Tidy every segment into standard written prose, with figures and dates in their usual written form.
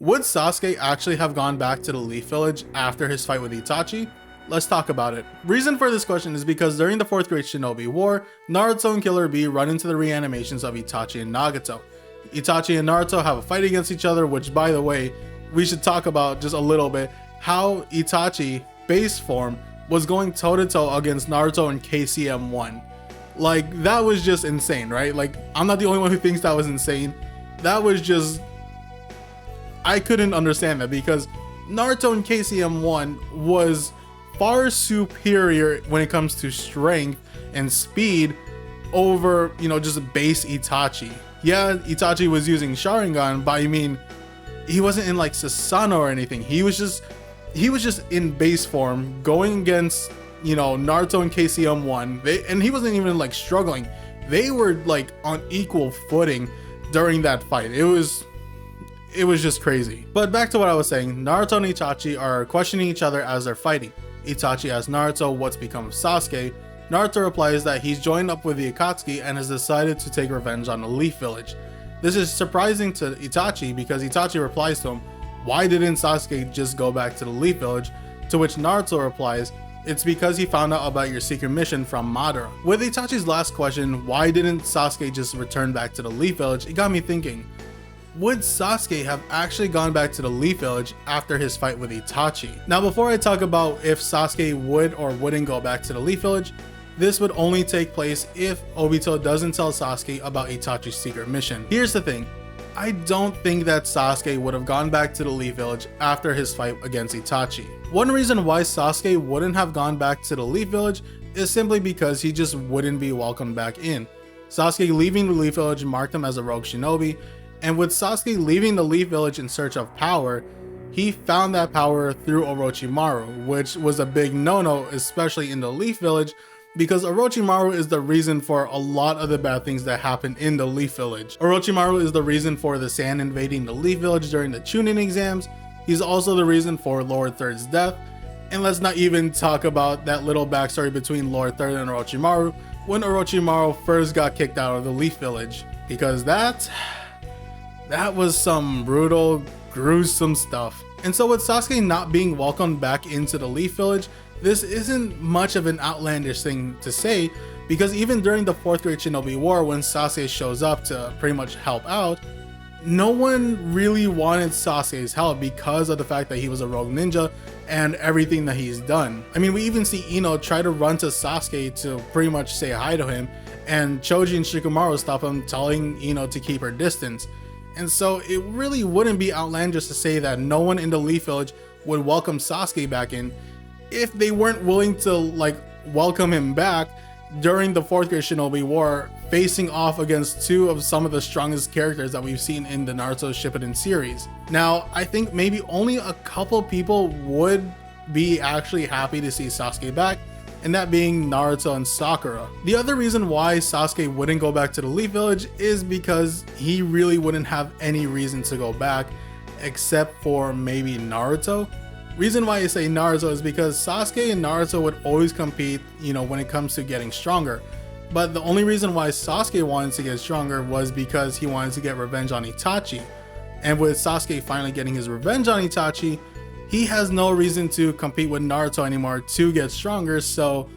Would Sasuke actually have gone back to the Leaf Village after his fight with Itachi? Let's talk about it. Reason for this question is because during the 4th Great Shinobi War, Naruto and Killer Bee run into the reanimations of Itachi and Nagato. Itachi and Naruto have a fight against each other, which, by the way, we should talk about just a little bit, how Itachi, base form, was going toe-to-toe against Naruto in KCM1. Like, that was just insane, right? Like, I'm not the only one who thinks that was insane. That was just... I couldn't understand that because Naruto in KCM1 was far superior when it comes to strength and speed over, just base Itachi. Yeah, Itachi was using Sharingan, but I mean, he wasn't in like Susanoo or anything. He was just in base form going against, Naruto in KCM1. And he wasn't even like struggling. They were like on equal footing during that fight. It was just crazy. But back to what I was saying, Naruto and Itachi are questioning each other as they're fighting. Itachi asks Naruto what's become of Sasuke. Naruto replies that he's joined up with the Akatsuki and has decided to take revenge on the Leaf Village. This is surprising to Itachi because Itachi replies to him, why didn't Sasuke just go back to the Leaf Village? To which Naruto replies, it's because he found out about your secret mission from Madara. With Itachi's last question, why didn't Sasuke just return back to the Leaf Village, it got me thinking, would Sasuke have actually gone back to the Leaf Village after his fight with Itachi? Now, before I talk about if Sasuke would or wouldn't go back to the Leaf Village, this would only take place if Obito doesn't tell Sasuke about Itachi's secret mission. Here's the thing, I don't think that Sasuke would have gone back to the Leaf Village after his fight against Itachi. One reason why Sasuke wouldn't have gone back to the Leaf Village is simply because he just wouldn't be welcomed back in. Sasuke leaving the Leaf Village marked him as a rogue shinobi, and with Sasuke leaving the Leaf Village in search of power, he found that power through Orochimaru, which was a big no-no, especially in the Leaf Village, because Orochimaru is the reason for a lot of the bad things that happen in the Leaf Village. Orochimaru is the reason for the sand invading the Leaf Village during the Chunin exams. He's also the reason for Lord Third's death. And let's not even talk about that little backstory between Lord Third and Orochimaru when Orochimaru first got kicked out of the Leaf Village, because that was some brutal, gruesome stuff. And so with Sasuke not being welcomed back into the Leaf Village, this isn't much of an outlandish thing to say, because even during the 4th Great Shinobi War, when Sasuke shows up to pretty much help out, no one really wanted Sasuke's help because of the fact that he was a rogue ninja and everything that he's done. I mean, we even see Ino try to run to Sasuke to pretty much say hi to him, and Choji and Shikamaru stop him, telling Ino to keep her distance. And so it really wouldn't be outlandish to say that no one in the Leaf Village would welcome Sasuke back in if they weren't willing to welcome him back during the 4th Great Shinobi War, facing off against two of some of the strongest characters that we've seen in the Naruto Shippuden series. Now, I think maybe only a couple people would be actually happy to see Sasuke back, and that being Naruto and Sakura. The other reason why Sasuke wouldn't go back to the Leaf Village is because he really wouldn't have any reason to go back except for maybe Naruto. Reason why I say Naruto is because Sasuke and Naruto would always compete, when it comes to getting stronger. But the only reason why Sasuke wanted to get stronger was because he wanted to get revenge on Itachi. And with Sasuke finally getting his revenge on Itachi, he has no reason to compete with Naruto anymore to get stronger. So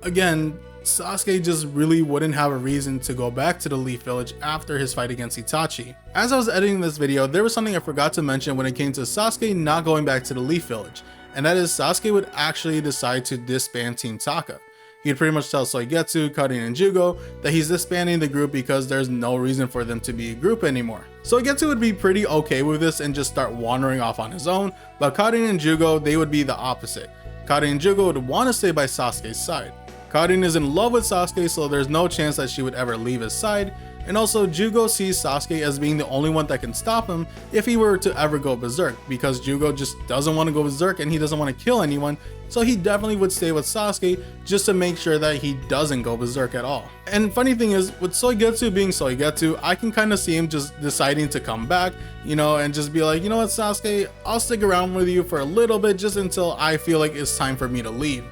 again, Sasuke just really wouldn't have a reason to go back to the Leaf Village after his fight against Itachi. As I was editing this video, there was something I forgot to mention when it came to Sasuke not going back to the Leaf Village, and that is Sasuke would actually decide to disband Team Taka. He'd pretty much tell Soigetsu, Karin, and Jugo that he's disbanding the group because there's no reason for them to be a group anymore. Soigetsu would be pretty okay with this and just start wandering off on his own, but Karin and Jugo, they would be the opposite. Karin and Jugo would want to stay by Sasuke's side. Karin is in love with Sasuke, so there's no chance that she would ever leave his side, and also Jugo sees Sasuke as being the only one that can stop him if he were to ever go berserk, because Jugo just doesn't want to go berserk and he doesn't want to kill anyone, so he definitely would stay with Sasuke just to make sure that he doesn't go berserk at all. And funny thing is, with Soigetsu being Soigetsu, I can kind of see him just deciding to come back, and just be like, you know what, Sasuke, I'll stick around with you for a little bit just until I feel like it's time for me to leave.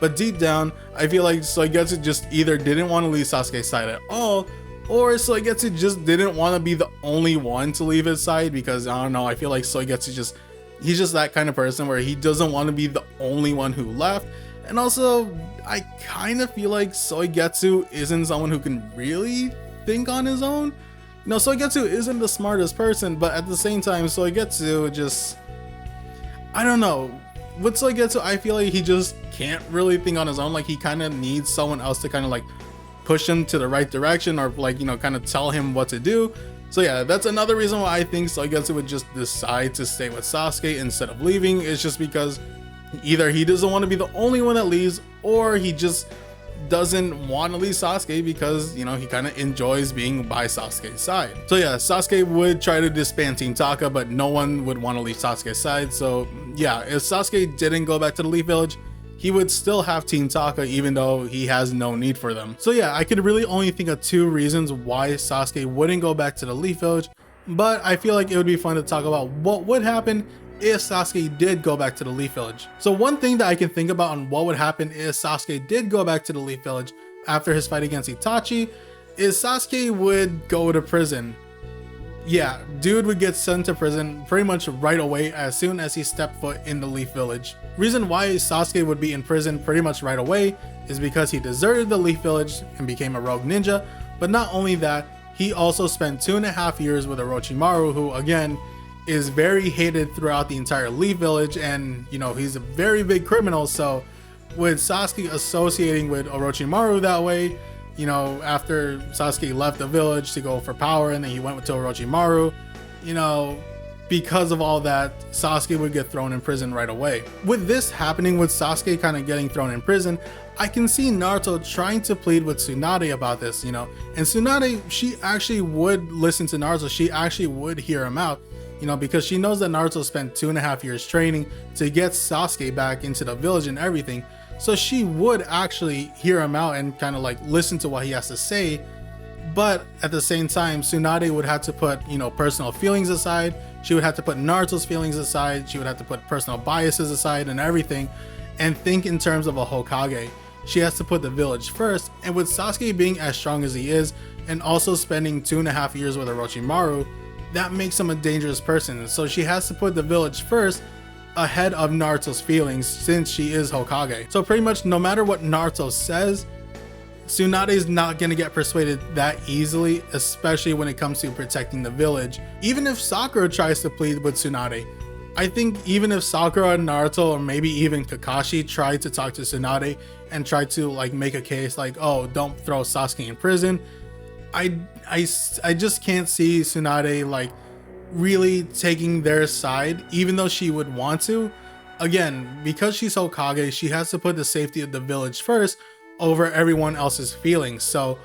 But deep down, I feel like Soigetsu just either didn't want to leave Sasuke's side at all, or Soigetsu just didn't want to be the only one to leave his side, because I don't know, I feel like Soigetsu he's just that kind of person where he doesn't want to be the only one who left. And also, I kind of feel like Soigetsu isn't someone who can really think on his own. You know, Soigetsu isn't the smartest person, but at the same time, Soigetsu just, I don't know. With Soigetsu, I feel like he just can't really think on his own. Like, he kind of needs someone else to kind of like push him to the right direction, or like, you know, kind of tell him what to do. So yeah, that's another reason why I think Soigetsu would just decide to stay with Sasuke instead of leaving. It's just because either he doesn't want to be the only one that leaves, or he just doesn't want to leave Sasuke because, you know, he kind of enjoys being by Sasuke's side. So yeah, Sasuke would try to disband Team Taka, but no one would want to leave Sasuke's side. So yeah, if Sasuke didn't go back to the Leaf Village, he would still have Team Taka, even though he has no need for them. So yeah, I could really only think of 2 reasons why Sasuke wouldn't go back to the Leaf Village, but I feel like it would be fun to talk about what would happen if Sasuke did go back to the Leaf Village. So one thing that I can think about on what would happen if Sasuke did go back to the Leaf Village after his fight against Itachi is Sasuke would go to prison. Yeah, dude would get sent to prison pretty much right away as soon as he stepped foot in the Leaf Village. Reason why Sasuke would be in prison pretty much right away is because he deserted the Leaf Village and became a rogue ninja, but not only that, he also spent 2.5 years with Orochimaru, who again is very hated throughout the entire Leaf Village, and you know, he's a very big criminal. So with Sasuke associating with Orochimaru that way, you know, after Sasuke left the village to go for power and then he went to Orochimaru, you know, because of all that, Sasuke would get thrown in prison right away. With this happening, with Sasuke kind of getting thrown in prison, I can see Naruto trying to plead with Tsunade about this, you know, and Tsunade, she actually would listen to Naruto. She actually would hear him out, you know, because she knows that Naruto spent 2.5 years training to get Sasuke back into the village and everything. So she would actually hear him out and kind of like listen to what he has to say. But at the same time, Tsunade would have to put, you know, personal feelings aside. She would have to put Naruto's feelings aside. She would have to put personal biases aside and everything, and think in terms of a Hokage. She has to put the village first. And with Sasuke being as strong as he is, and also spending 2.5 years with Orochimaru, that makes him a dangerous person. So she has to put the village first ahead of Naruto's feelings, since she is Hokage. So pretty much no matter what Naruto says, Tsunade is not going to get persuaded that easily, especially when it comes to protecting the village. Even if Sakura tries to plead with Tsunade, I think even if Sakura and Naruto, or maybe even Kakashi, tried to talk to Tsunade and try to like make a case like, oh, don't throw Sasuke in prison, I just can't see Tsunade like really taking their side, even though she would want to. Again, because she's Hokage, she has to put the safety of the village first over everyone else's feelings. So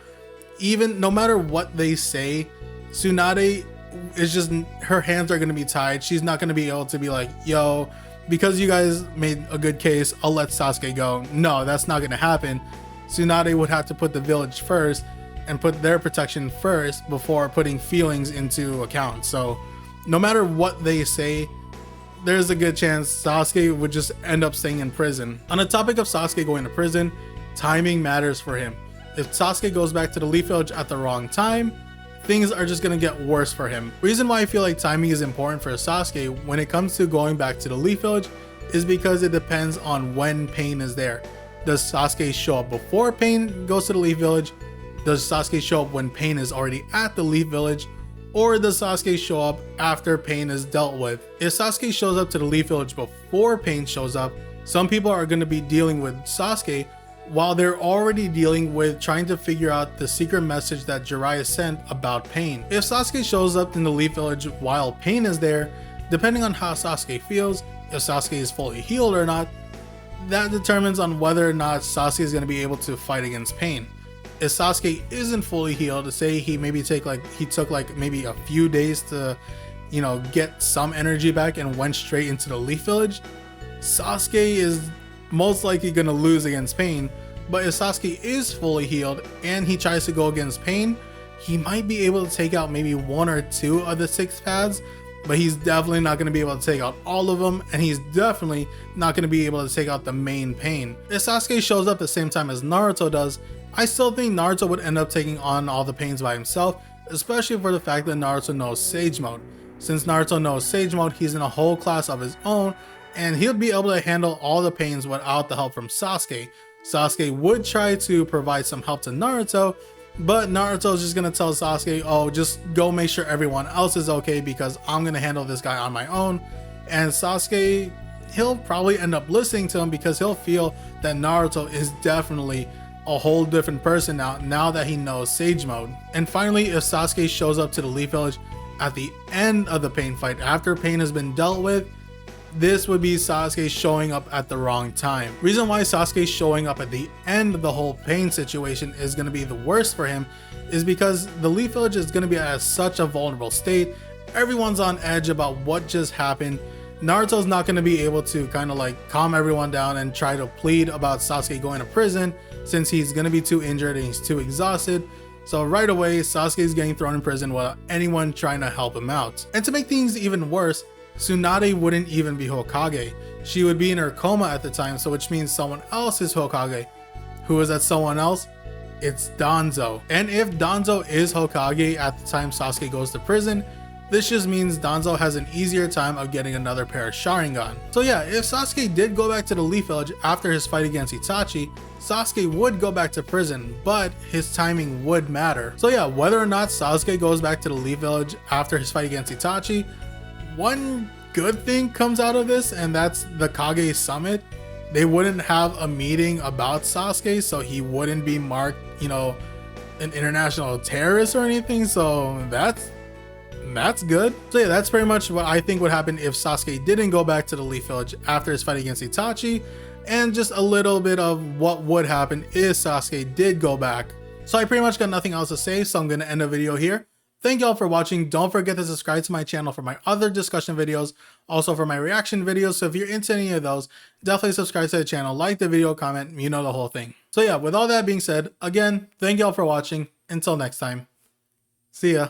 even no matter what they say, Tsunade is just, her hands are going to be tied. She's not going to be able to be like, yo, because you guys made a good case, I'll let Sasuke go. No, that's not going to happen. Tsunade would have to put the village first and put their protection first before putting feelings into account. So no matter what they say, there's a good chance Sasuke would just end up staying in prison. On the topic of Sasuke going to prison, timing matters for him. If Sasuke goes back to the Leaf Village at the wrong time, things are just gonna get worse for him. Reason why I feel like timing is important for Sasuke when it comes to going back to the Leaf Village is because it depends on when Pain is there. Does Sasuke show up before Pain goes to the Leaf Village? Does Sasuke show up when Pain is already at the Leaf Village? Or does Sasuke show up after Pain is dealt with? If Sasuke shows up to the Leaf Village before Pain shows up, some people are going to be dealing with Sasuke while they're already dealing with trying to figure out the secret message that Jiraiya sent about Pain. If Sasuke shows up in the Leaf Village while Pain is there, depending on how Sasuke feels, if Sasuke is fully healed or not, that determines on whether or not Sasuke is going to be able to fight against Pain. If Sasuke isn't fully healed, say he maybe took maybe a few days to, you know, get some energy back and went straight into the Leaf Village, Sasuke is most likely going to lose against Pain. But if Sasuke is fully healed and he tries to go against Pain, he might be able to take out maybe 1 or 2 of the 6 paths, but he's definitely not going to be able to take out all of them, and he's definitely not going to be able to take out the main Pain. If Sasuke shows up the same time as Naruto does, I still think Naruto would end up taking on all the pains by himself, especially for the fact that Naruto knows Sage Mode. Since Naruto knows Sage Mode, he's in a whole class of his own, and he'll be able to handle all the pains without the help from Sasuke. Sasuke would try to provide some help to Naruto, but Naruto's just gonna tell Sasuke, oh, just go make sure everyone else is okay because I'm gonna handle this guy on my own. And Sasuke, he'll probably end up listening to him because he'll feel that Naruto is definitely a whole different person now that he knows Sage Mode. And finally, if Sasuke shows up to the Leaf Village at the end of the pain fight, after pain has been dealt with, this would be Sasuke showing up at the wrong time. Reason why Sasuke showing up at the end of the whole pain situation is going to be the worst for him is because the Leaf Village is going to be at such a vulnerable state. Everyone's on edge about what just happened. Naruto's not going to be able to kind of like calm everyone down and try to plead about Sasuke going to prison since he's going to be too injured and he's too exhausted. So right away, Sasuke is getting thrown in prison without anyone trying to help him out. And to make things even worse, Tsunade wouldn't even be Hokage. She would be in her coma at the time, so which means someone else is Hokage. Who is that someone else? It's Danzo. And if Danzo is Hokage at the time Sasuke goes to prison, this just means Danzo has an easier time of getting another pair of Sharingan. So yeah, if Sasuke did go back to the Leaf Village after his fight against Itachi, Sasuke would go back to prison, but his timing would matter. So yeah, whether or not Sasuke goes back to the Leaf Village after his fight against Itachi, one good thing comes out of this, and that's the Kage Summit. They wouldn't have a meeting about Sasuke, so he wouldn't be marked, an international terrorist or anything, so that's good. So yeah, that's pretty much what I think would happen if Sasuke didn't go back to the Leaf Village after his fight against Itachi, and just a little bit of what would happen if Sasuke did go back. So I pretty much got nothing else to say, so I'm going to end the video here. Thank y'all for watching. Don't forget to subscribe to my channel for my other discussion videos, also for my reaction videos. So if you're into any of those, definitely subscribe to the channel, like the video, comment, the whole thing. So yeah, with all that being said, again, thank y'all for watching. Until next time, see ya.